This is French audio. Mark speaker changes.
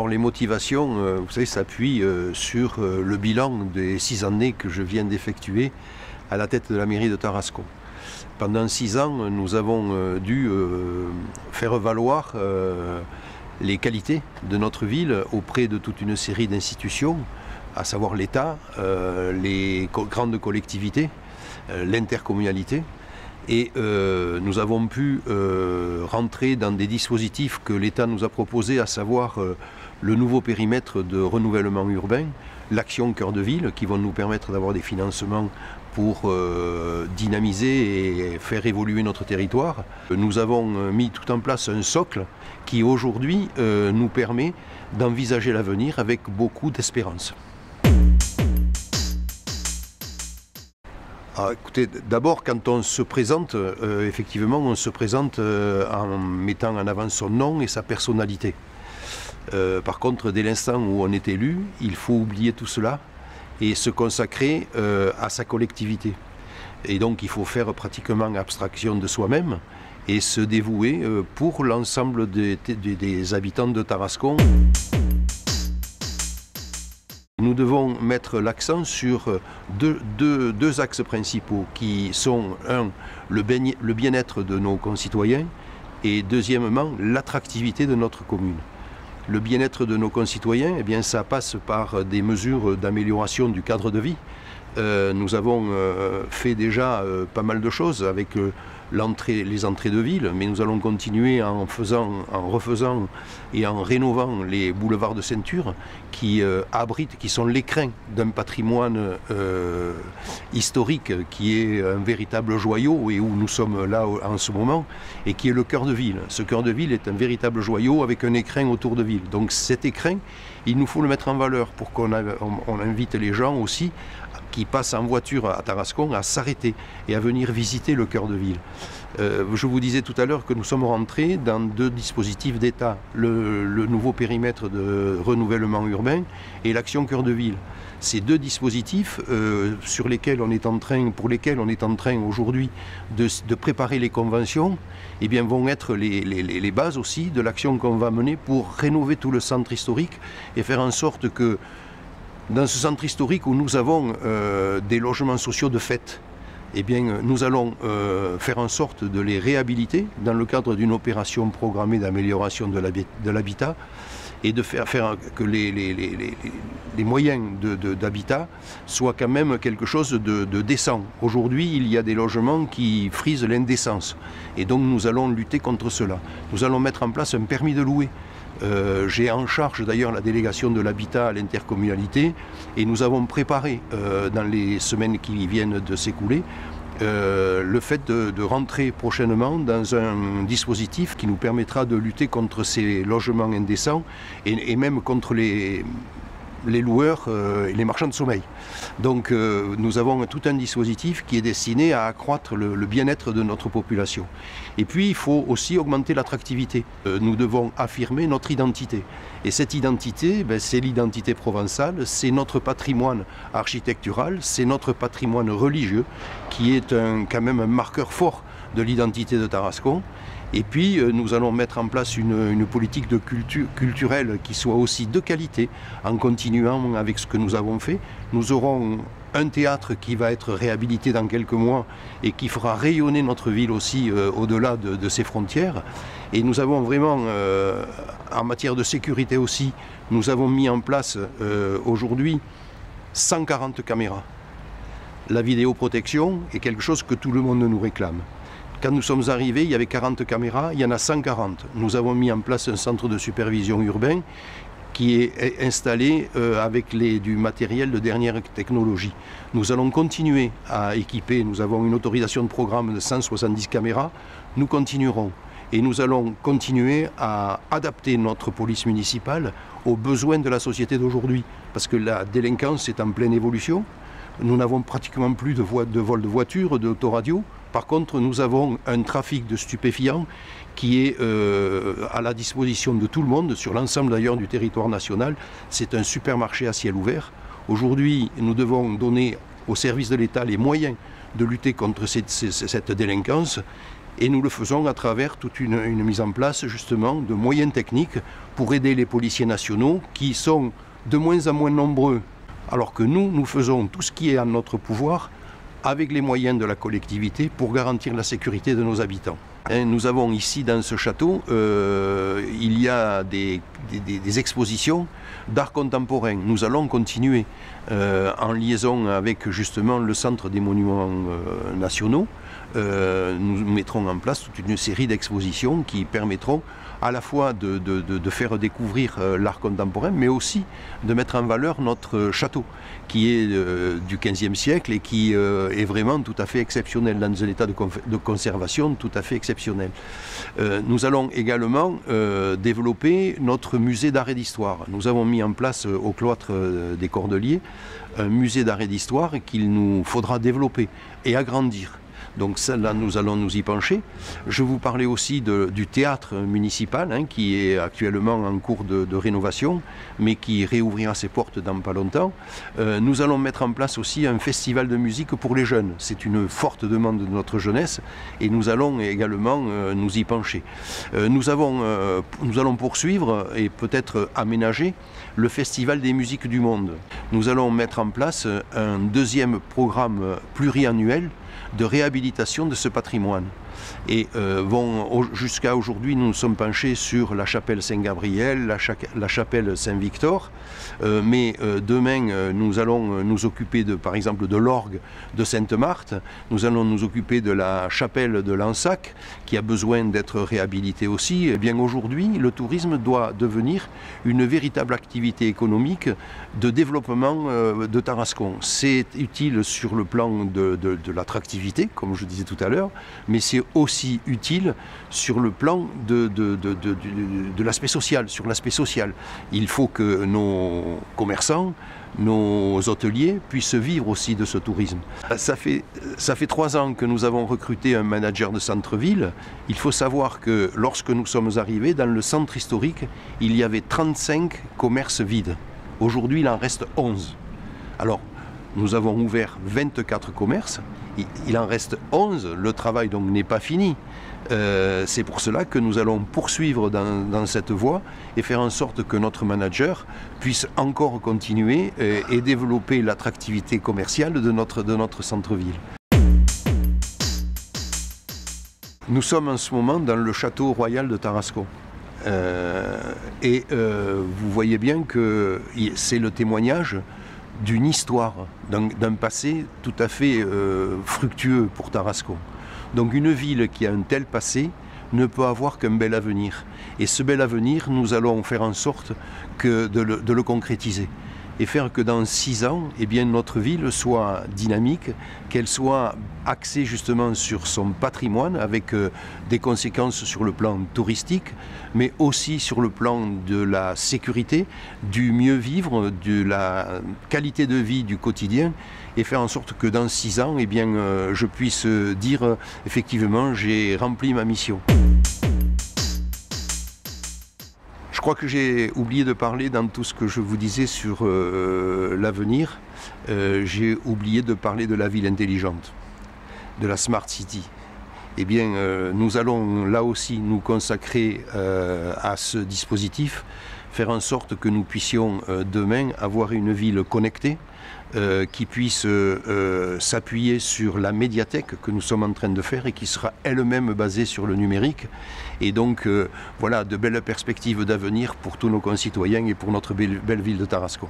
Speaker 1: Alors les motivations, vous savez, s'appuient sur le bilan des 6 années que je viens d'effectuer à la tête de la mairie de Tarascon. Pendant 6 ans, nous avons dû faire valoir les qualités de notre ville auprès de toute une série d'institutions, à savoir l'État, les grandes collectivités, l'intercommunalité. Et nous avons pu rentrer dans des dispositifs que l'État nous a proposés, à savoir le nouveau périmètre de renouvellement urbain, l'action cœur de ville, qui vont nous permettre d'avoir des financements pour dynamiser et faire évoluer notre territoire. Nous avons mis tout en place un socle qui aujourd'hui nous permet d'envisager l'avenir avec beaucoup d'espérance. Ah, écoutez, d'abord, quand on se présente, effectivement, on se présente en mettant en avant son nom et sa personnalité. Par contre, dès l'instant où on est élu, il faut oublier tout cela et se consacrer à sa collectivité. Et donc, il faut faire pratiquement abstraction de soi-même et se dévouer pour l'ensemble des habitants de Tarascon. Nous devons mettre l'accent sur deux axes principaux qui sont, un, le bien-être de nos concitoyens et deuxièmement, l'attractivité de notre commune. Le bien-être de nos concitoyens, eh bien, ça passe par des mesures d'amélioration du cadre de vie. Nous avons fait déjà pas mal de choses avec les entrées de ville, mais nous allons continuer en refaisant et en rénovant les boulevards de ceinture qui sont l'écrin d'un patrimoine historique qui est un véritable joyau et où nous sommes là en ce moment et qui est le cœur de ville. Ce cœur de ville est un véritable joyau avec un écrin autour de ville. Donc cet écrin, il nous faut le mettre en valeur pour qu'on invite les gens aussi qui passent en voiture à Tarascon à s'arrêter et à venir visiter le cœur de ville. Je vous disais tout à l'heure que nous sommes rentrés dans 2 dispositifs d'État, le nouveau périmètre de renouvellement urbain et l'action cœur de ville. Ces 2 dispositifs pour lesquels on est en train aujourd'hui de préparer les conventions, eh bien, vont être les bases aussi de l'action qu'on va mener pour rénover tout le centre historique et faire en sorte que dans ce centre historique où nous avons des logements sociaux de fait, eh bien, nous allons faire en sorte de les réhabiliter dans le cadre d'une opération programmée d'amélioration de l'habitat et de faire que les moyens d'habitat soient quand même quelque chose de décent. Aujourd'hui, il y a des logements qui frisent l'indécence et donc nous allons lutter contre cela. Nous allons mettre en place un permis de louer. J'ai en charge d'ailleurs la délégation de l'habitat à l'intercommunalité et nous avons préparé dans les semaines qui viennent de s'écouler le fait de rentrer prochainement dans un dispositif qui nous permettra de lutter contre ces logements indécents et même contre les loueurs et les marchands de sommeil. Donc nous avons tout un dispositif qui est destiné à accroître le bien-être de notre population. Et puis il faut aussi augmenter l'attractivité. Nous devons affirmer notre identité. Et cette identité, c'est l'identité provençale, c'est notre patrimoine architectural, c'est notre patrimoine religieux qui est quand même un marqueur fort de l'identité de Tarascon. Et puis nous allons mettre en place une politique de culturelle qui soit aussi de qualité en continuant avec ce que nous avons fait. Nous aurons un théâtre qui va être réhabilité dans quelques mois et qui fera rayonner notre ville aussi au-delà de ses frontières. Et nous avons vraiment, en matière de sécurité aussi, nous avons mis en place aujourd'hui 140 caméras. La vidéoprotection est quelque chose que tout le monde nous réclame. Quand nous sommes arrivés, il y avait 40 caméras, il y en a 140. Nous avons mis en place un centre de supervision urbain qui est installé avec du matériel de dernière technologie. Nous allons continuer à équiper, nous avons une autorisation de programme de 170 caméras, nous continuerons. Et nous allons continuer à adapter notre police municipale aux besoins de la société d'aujourd'hui. Parce que la délinquance est en pleine évolution. Nous n'avons pratiquement plus de vol de voitures, d'autoradio. Par contre, nous avons un trafic de stupéfiants qui est à la disposition de tout le monde, sur l'ensemble d'ailleurs du territoire national. C'est un supermarché à ciel ouvert. Aujourd'hui, nous devons donner aux services de l'État les moyens de lutter contre cette délinquance. Et nous le faisons à travers toute une mise en place justement de moyens techniques pour aider les policiers nationaux qui sont de moins en moins nombreux, alors que nous faisons tout ce qui est en notre pouvoir avec les moyens de la collectivité pour garantir la sécurité de nos habitants. Nous avons ici dans ce château, il y a des expositions d'art contemporain. Nous allons continuer en liaison avec justement le Centre des monuments nationaux. Nous mettrons en place toute une série d'expositions qui permettront à la fois de faire découvrir l'art contemporain, mais aussi de mettre en valeur notre château, qui est du XVe siècle et qui est vraiment tout à fait exceptionnel, dans un état de conservation tout à fait exceptionnel. Nous allons également développer notre musée d'art et d'histoire. Nous avons mis en place au cloître des Cordeliers un musée d'art et d'histoire qu'il nous faudra développer et agrandir. Donc ça, là, nous allons nous y pencher. Je vous parlais aussi du théâtre municipal, qui est actuellement en cours de rénovation, mais qui réouvrira ses portes dans pas longtemps. Nous allons mettre en place aussi un festival de musique pour les jeunes. C'est une forte demande de notre jeunesse et nous allons également nous y pencher. Nous allons poursuivre et peut-être aménager le Festival des musiques du monde. Nous allons mettre en place un deuxième programme pluriannuel de réhabilitation de ce patrimoine. Et jusqu'à aujourd'hui, nous nous sommes penchés sur la chapelle Saint-Gabriel, la chapelle Saint-Victor, mais demain, nous allons nous occuper par exemple de l'orgue de Sainte-Marthe, nous allons nous occuper de la chapelle de Lansac, qui a besoin d'être réhabilitée aussi. Et bien aujourd'hui, le tourisme doit devenir une véritable activité économique de développement de Tarascon. C'est utile sur le plan de l'attractivité, comme je disais tout à l'heure, mais c'est aussi utile sur le plan de l'aspect social, Il faut que nos commerçants, nos hôteliers puissent vivre aussi de ce tourisme. Ça fait 3 ans que nous avons recruté un manager de centre-ville. Il faut savoir que lorsque nous sommes arrivés, dans le centre historique, il y avait 35 commerces vides. Aujourd'hui, il en reste 11. Alors, nous avons ouvert 24 commerces, il en reste 11, le travail donc n'est pas fini. C'est pour cela que nous allons poursuivre dans cette voie et faire en sorte que notre manager puisse encore continuer et développer l'attractivité commerciale de notre centre-ville. Nous sommes en ce moment dans le château royal de Tarascon. Vous voyez bien que c'est le témoignage d'une histoire, d'un passé tout à fait fructueux pour Tarascon. Donc une ville qui a un tel passé ne peut avoir qu'un bel avenir. Et ce bel avenir, nous allons faire en sorte de le concrétiser. Et faire que dans 6 ans, eh bien, notre ville soit dynamique, qu'elle soit axée justement sur son patrimoine, avec des conséquences sur le plan touristique, mais aussi sur le plan de la sécurité, du mieux vivre, de la qualité de vie du quotidien, et faire en sorte que dans 6 ans, eh bien, je puisse dire effectivement, j'ai rempli ma mission. Je crois que j'ai oublié de parler dans tout ce que je vous disais sur l'avenir. J'ai oublié de parler de la ville intelligente, de la Smart City. Eh bien, nous allons là aussi nous consacrer à ce dispositif, faire en sorte que nous puissions demain avoir une ville connectée, qui puisse s'appuyer sur la médiathèque que nous sommes en train de faire et qui sera elle-même basée sur le numérique. Et donc, voilà, de belles perspectives d'avenir pour tous nos concitoyens et pour notre belle ville de Tarascon.